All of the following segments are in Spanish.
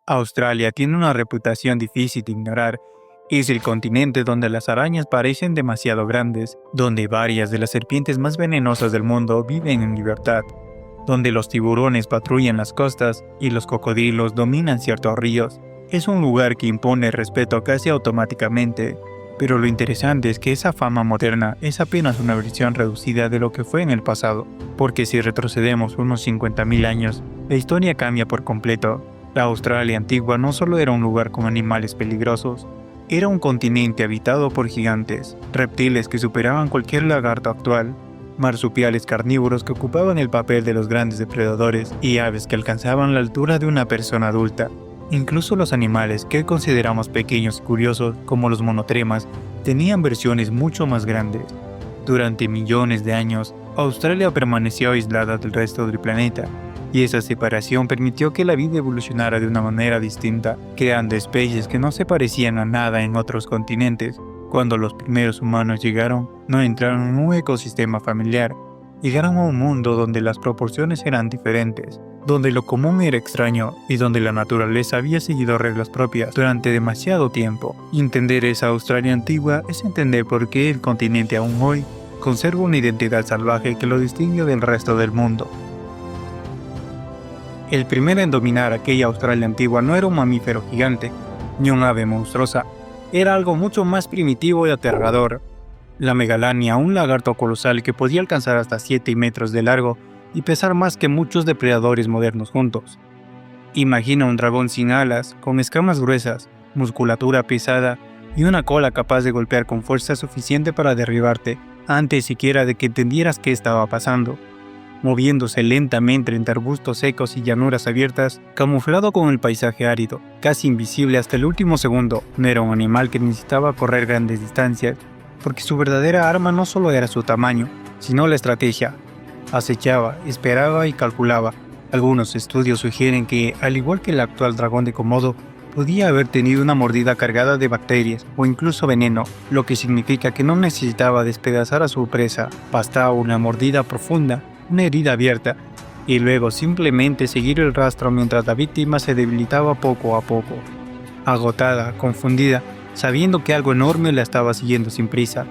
Australia tiene una reputación difícil de ignorar. Es el continente donde las arañas parecen demasiado grandes, donde varias de las serpientes más venenosas del mundo viven en libertad, donde los tiburones patrullan las costas y los cocodrilos dominan ciertos ríos. Es un lugar que impone respeto casi automáticamente, pero lo interesante es que esa fama moderna es apenas una versión reducida de lo que fue en el pasado, porque si retrocedemos unos 50.000 años, la historia cambia por completo. La Australia antigua no solo era un lugar con animales peligrosos, era un continente habitado por gigantes, reptiles que superaban cualquier lagarto actual, marsupiales carnívoros que ocupaban el papel de los grandes depredadores y aves que alcanzaban la altura de una persona adulta. Incluso los animales que consideramos pequeños y curiosos, como los monotremas, tenían versiones mucho más grandes. Durante millones de años, Australia permaneció aislada del resto del planeta, y esa separación permitió que la vida evolucionara de una manera distinta, creando especies que no se parecían a nada en otros continentes. Cuando los primeros humanos llegaron, no entraron en un ecosistema familiar, llegaron a un mundo donde las proporciones eran diferentes, donde lo común era extraño y donde la naturaleza había seguido reglas propias durante demasiado tiempo. Entender esa Australia antigua es entender por qué el continente aún hoy conserva una identidad salvaje que lo distingue del resto del mundo. El primero en dominar aquella Australia antigua no era un mamífero gigante, ni un ave monstruosa, era algo mucho más primitivo y aterrador. La megalania, un lagarto colosal que podía alcanzar hasta 7 metros de largo y pesar más que muchos depredadores modernos juntos. Imagina un dragón sin alas, con escamas gruesas, musculatura pesada y una cola capaz de golpear con fuerza suficiente para derribarte antes siquiera de que entendieras qué estaba pasando. Moviéndose lentamente entre arbustos secos y llanuras abiertas, camuflado con el paisaje árido, casi invisible hasta el último segundo. No era un animal que necesitaba correr grandes distancias, porque su verdadera arma no solo era su tamaño, sino la estrategia. Acechaba, esperaba y calculaba. Algunos estudios sugieren que, al igual que el actual dragón de Komodo, podía haber tenido una mordida cargada de bacterias o incluso veneno, lo que significa que no necesitaba despedazar a su presa, bastaba una mordida profunda, una herida abierta, y luego simplemente seguir el rastro mientras la víctima se debilitaba poco a poco. Agotada, confundida, sabiendo que algo enorme la estaba siguiendo sin prisa.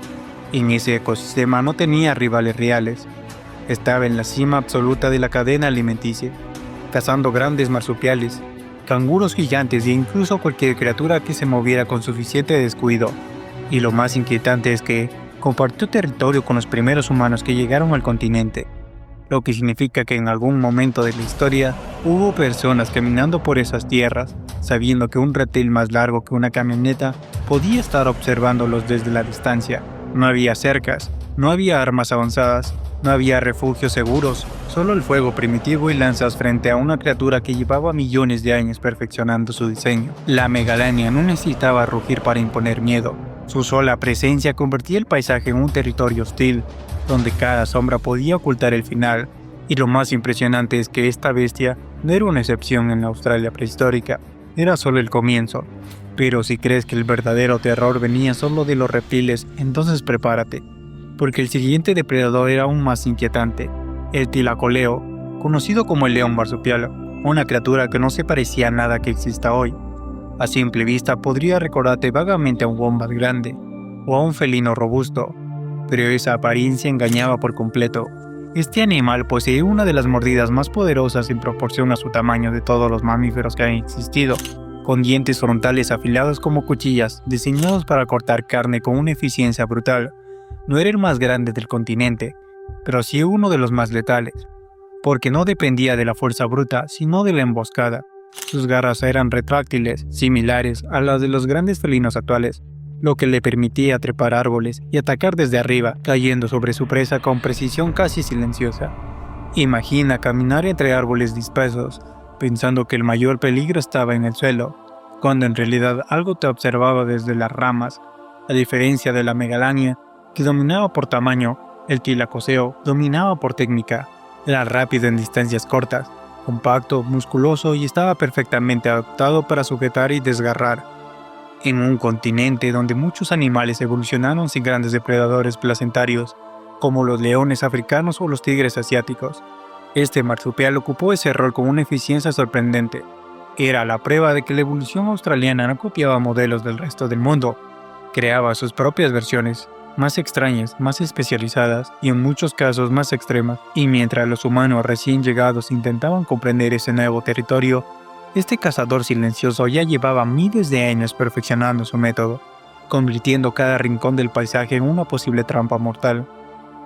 En ese ecosistema no tenía rivales reales. Estaba en la cima absoluta de la cadena alimenticia, cazando grandes marsupiales, canguros gigantes e incluso cualquier criatura que se moviera con suficiente descuido. Y lo más inquietante es que compartió territorio con los primeros humanos que llegaron al continente, lo que significa que en algún momento de la historia hubo personas caminando por esas tierras, sabiendo que un reptil más largo que una camioneta podía estar observándolos desde la distancia. No había cercas, no había armas avanzadas, no había refugios seguros, solo el fuego primitivo y lanzas frente a una criatura que llevaba millones de años perfeccionando su diseño. La megalania no necesitaba rugir para imponer miedo. Su sola presencia convertía el paisaje en un territorio hostil, donde cada sombra podía ocultar el final, y lo más impresionante es que esta bestia no era una excepción en la Australia prehistórica, era solo el comienzo. Pero si crees que el verdadero terror venía solo de los reptiles, entonces prepárate, porque el siguiente depredador era aún más inquietante, el tilacoleo, conocido como el león marsupial, una criatura que no se parecía a nada que exista hoy. A simple vista podría recordarte vagamente a un wombat grande, o a un felino robusto, pero esa apariencia engañaba por completo. Este animal posee una de las mordidas más poderosas en proporción a su tamaño de todos los mamíferos que han existido, con dientes frontales afilados como cuchillas, diseñados para cortar carne con una eficiencia brutal. No era el más grande del continente, pero sí uno de los más letales, porque no dependía de la fuerza bruta, sino de la emboscada. Sus garras eran retráctiles, similares a las de los grandes felinos actuales, lo que le permitía trepar árboles y atacar desde arriba, cayendo sobre su presa con precisión casi silenciosa. Imagina caminar entre árboles dispersos, pensando que el mayor peligro estaba en el suelo, cuando en realidad algo te observaba desde las ramas. A diferencia de la megalania, que dominaba por tamaño, el tilacoceo dominaba por técnica. Era rápido en distancias cortas, compacto, musculoso y estaba perfectamente adaptado para sujetar y desgarrar. En un continente donde muchos animales evolucionaron sin grandes depredadores placentarios, como los leones africanos o los tigres asiáticos, este marsupial ocupó ese rol con una eficiencia sorprendente. Era la prueba de que la evolución australiana no copiaba modelos del resto del mundo, creaba sus propias versiones, más extrañas, más especializadas y en muchos casos más extremas. Y mientras los humanos recién llegados intentaban comprender ese nuevo territorio, este cazador silencioso ya llevaba miles de años perfeccionando su método, convirtiendo cada rincón del paisaje en una posible trampa mortal.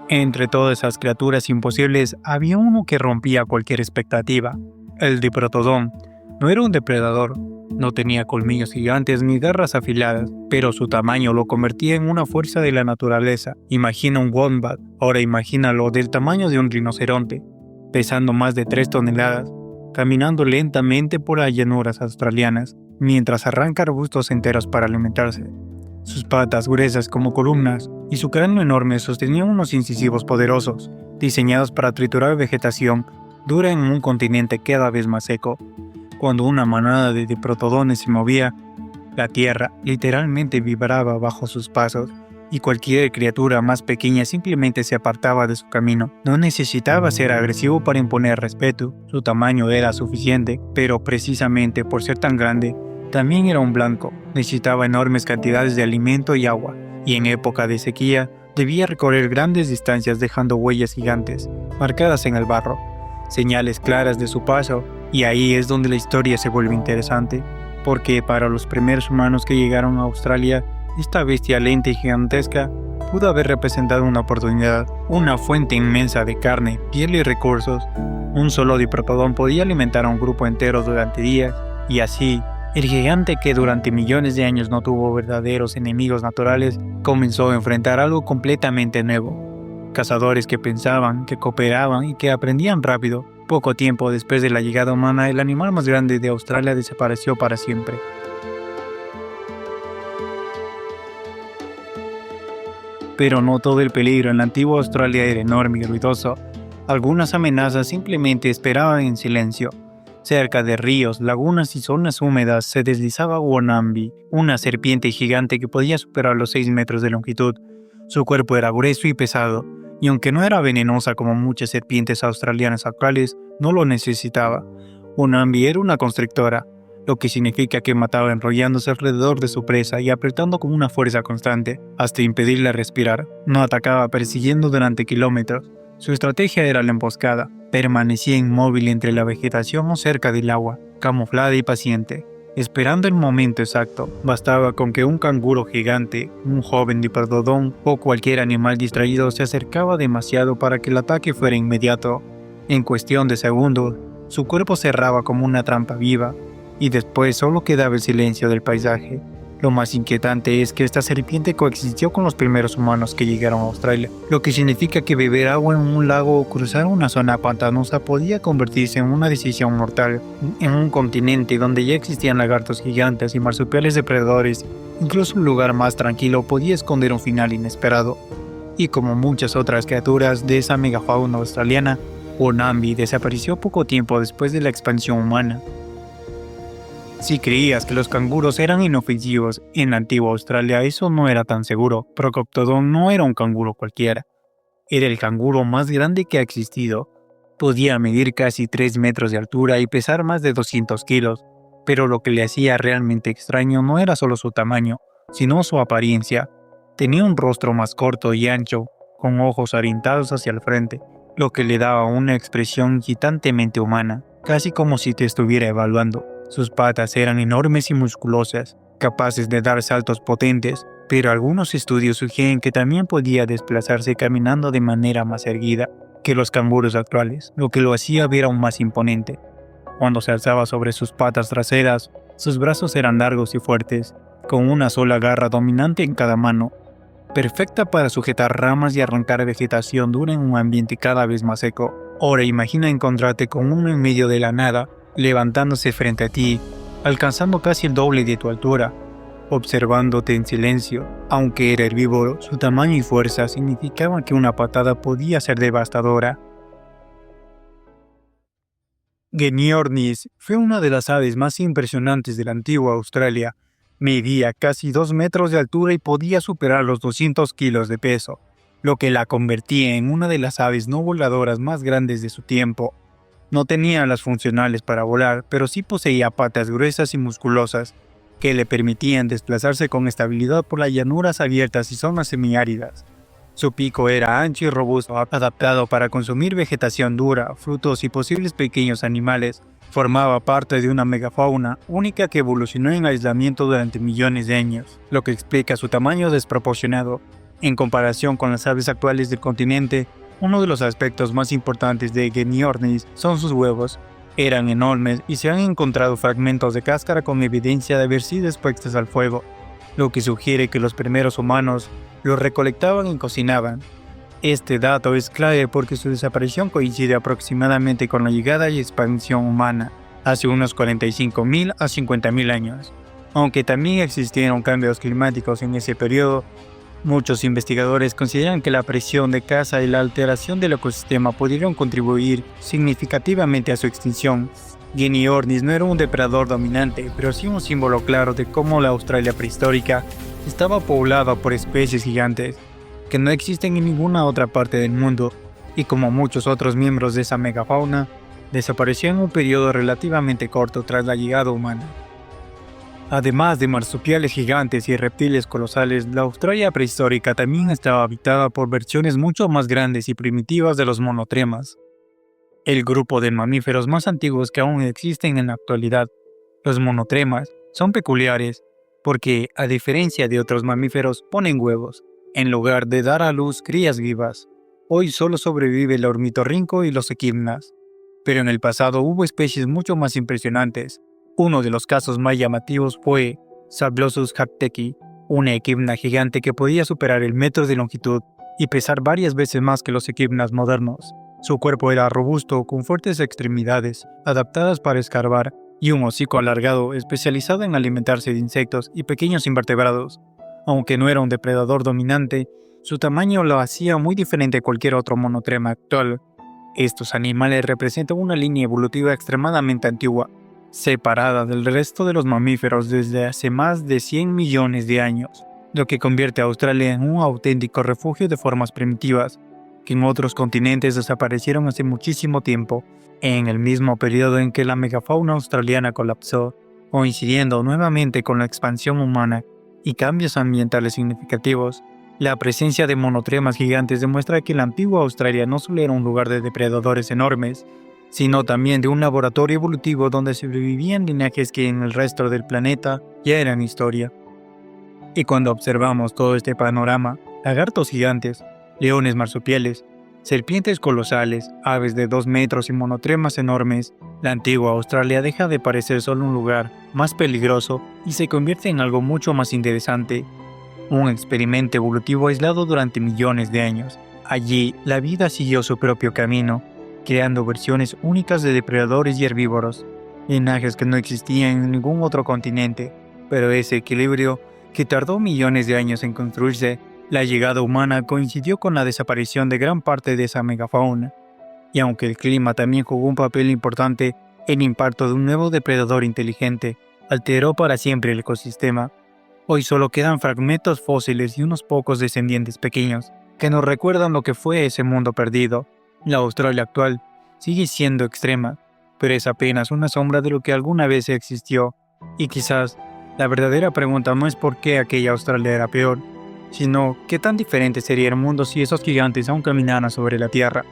Entre todas esas criaturas imposibles había uno que rompía cualquier expectativa, el Diprotodon. No era un depredador, no tenía colmillos gigantes ni garras afiladas, pero su tamaño lo convertía en una fuerza de la naturaleza. Imagina un wombat, ahora imagínalo del tamaño de un rinoceronte, pesando más de 3 toneladas, caminando lentamente por las llanuras australianas, mientras arranca arbustos enteros para alimentarse. Sus patas gruesas como columnas y su cráneo enorme sostenían unos incisivos poderosos, diseñados para triturar vegetación dura en un continente cada vez más seco. Cuando una manada de diprotodones se movía, la tierra literalmente vibraba bajo sus pasos y cualquier criatura más pequeña simplemente se apartaba de su camino. No necesitaba ser agresivo para imponer respeto, su tamaño era suficiente, pero precisamente por ser tan grande, también era un blanco. Necesitaba enormes cantidades de alimento y agua, y en época de sequía debía recorrer grandes distancias dejando huellas gigantes, marcadas en el barro, señales claras de su paso. Y ahí es donde la historia se vuelve interesante, porque para los primeros humanos que llegaron a Australia, esta bestia lenta y gigantesca pudo haber representado una oportunidad, una fuente inmensa de carne, piel y recursos. Un solo diprotodón podía alimentar a un grupo entero durante días, y así, el gigante que durante millones de años no tuvo verdaderos enemigos naturales, comenzó a enfrentar algo completamente nuevo. Cazadores que pensaban, que cooperaban y que aprendían rápido. Poco tiempo después de la llegada humana, el animal más grande de Australia desapareció para siempre. Pero no todo el peligro en la antigua Australia era enorme y ruidoso. Algunas amenazas simplemente esperaban en silencio. Cerca de ríos, lagunas y zonas húmedas se deslizaba Wonambi, una serpiente gigante que podía superar los 6 metros de longitud. Su cuerpo era grueso y pesado, y aunque no era venenosa como muchas serpientes australianas actuales, no lo necesitaba. Wonambi era una constrictora, lo que significa que mataba enrollándose alrededor de su presa y apretando con una fuerza constante, hasta impedirle respirar. No atacaba persiguiendo durante kilómetros. Su estrategia era la emboscada. Permanecía inmóvil entre la vegetación o cerca del agua, camuflada y paciente, esperando el momento exacto. Bastaba con que un canguro gigante, un joven diprotodón o cualquier animal distraído se acercaba demasiado para que el ataque fuera inmediato. En cuestión de segundos, su cuerpo cerraba como una trampa viva, y después solo quedaba el silencio del paisaje. Lo más inquietante es que esta serpiente coexistió con los primeros humanos que llegaron a Australia, lo que significa que beber agua en un lago o cruzar una zona pantanosa podía convertirse en una decisión mortal. En un continente donde ya existían lagartos gigantes y marsupiales depredadores, incluso un lugar más tranquilo podía esconder un final inesperado. Y como muchas otras criaturas de esa megafauna australiana, Wonambi desapareció poco tiempo después de la expansión humana. Si creías que los canguros eran inofensivos en la antigua Australia, eso no era tan seguro. Procoptodon no era un canguro cualquiera. Era el canguro más grande que ha existido. Podía medir casi 3 metros de altura y pesar más de 200 kilos. Pero lo que le hacía realmente extraño no era solo su tamaño, sino su apariencia. Tenía un rostro más corto y ancho, con ojos orientados hacia el frente, lo que le daba una expresión inquietantemente humana, casi como si te estuviera evaluando. Sus patas eran enormes y musculosas, capaces de dar saltos potentes, pero algunos estudios sugieren que también podía desplazarse caminando de manera más erguida que los canguros actuales, lo que lo hacía ver aún más imponente. Cuando se alzaba sobre sus patas traseras, sus brazos eran largos y fuertes, con una sola garra dominante en cada mano, perfecta para sujetar ramas y arrancar vegetación dura en un ambiente cada vez más seco. Ahora imagina encontrarte con uno en medio de la nada, levantándose frente a ti, alcanzando casi el doble de tu altura, observándote en silencio. Aunque era herbívoro, su tamaño y fuerza significaban que una patada podía ser devastadora. Genyornis fue una de las aves más impresionantes de la antigua Australia. Medía casi 2 metros de altura y podía superar los 200 kilos de peso, lo que la convertía en una de las aves no voladoras más grandes de su tiempo. No tenía las funcionales para volar, pero sí poseía patas gruesas y musculosas que le permitían desplazarse con estabilidad por las llanuras abiertas y zonas semiáridas. Su pico era ancho y robusto, adaptado para consumir vegetación dura, frutos y posibles pequeños animales. Formaba parte de una megafauna única que evolucionó en aislamiento durante millones de años, lo que explica su tamaño desproporcionado. En comparación con las aves actuales del continente, uno de los aspectos más importantes de Genyornis son sus huevos. Eran enormes y se han encontrado fragmentos de cáscara con evidencia de haber sido expuestos al fuego, lo que sugiere que los primeros humanos los recolectaban y cocinaban. Este dato es clave porque su desaparición coincide aproximadamente con la llegada y expansión humana, hace unos 45.000 a 50.000 años. Aunque también existieron cambios climáticos en ese periodo, muchos investigadores consideran que la presión de caza y la alteración del ecosistema pudieron contribuir significativamente a su extinción. Genyornis no era un depredador dominante, pero sí un símbolo claro de cómo la Australia prehistórica estaba poblada por especies gigantes que no existen en ninguna otra parte del mundo, y como muchos otros miembros de esa megafauna, desapareció en un periodo relativamente corto tras la llegada humana. Además de marsupiales gigantes y reptiles colosales, la Australia prehistórica también estaba habitada por versiones mucho más grandes y primitivas de los monotremas, el grupo de mamíferos más antiguos que aún existen en la actualidad. Los monotremas son peculiares porque, a diferencia de otros mamíferos, ponen huevos, en lugar de dar a luz crías vivas. Hoy solo sobrevive el ornitorrinco y los equidnas, pero en el pasado hubo especies mucho más impresionantes. Uno de los casos más llamativos fue Sablosus hacteki, una equidna gigante que podía superar el metro de longitud y pesar varias veces más que los equidnas modernos. Su cuerpo era robusto, con fuertes extremidades, adaptadas para escarbar, y un hocico alargado especializado en alimentarse de insectos y pequeños invertebrados. Aunque no era un depredador dominante, su tamaño lo hacía muy diferente a cualquier otro monotrema actual. Estos animales representan una línea evolutiva extremadamente antigua, separada del resto de los mamíferos desde hace más de 100 millones de años, lo que convierte a Australia en un auténtico refugio de formas primitivas, que en otros continentes desaparecieron hace muchísimo tiempo, en el mismo periodo en que la megafauna australiana colapsó, coincidiendo nuevamente con la expansión humana y cambios ambientales significativos. La presencia de monotremas gigantes demuestra que la antigua Australia no solo era un lugar de depredadores enormes, sino también de un laboratorio evolutivo donde sobrevivían linajes que en el resto del planeta ya eran historia. Y cuando observamos todo este panorama, lagartos gigantes, leones marsupiales, serpientes colosales, aves de 2 metros y monotremas enormes, la antigua Australia deja de parecer solo un lugar más peligroso y se convierte en algo mucho más interesante, un experimento evolutivo aislado durante millones de años. Allí, la vida siguió su propio camino, creando versiones únicas de depredadores y herbívoros, linajes que no existían en ningún otro continente, pero ese equilibrio, que tardó millones de años en construirse, la llegada humana coincidió con la desaparición de gran parte de esa megafauna. Y aunque el clima también jugó un papel importante, el impacto de un nuevo depredador inteligente alteró para siempre el ecosistema. Hoy solo quedan fragmentos fósiles y unos pocos descendientes pequeños que nos recuerdan lo que fue ese mundo perdido. La Australia actual sigue siendo extrema, pero es apenas una sombra de lo que alguna vez existió. Y quizás la verdadera pregunta no es por qué aquella Australia era peor, sino qué tan diferente sería el mundo si esos gigantes aún caminaran sobre la Tierra.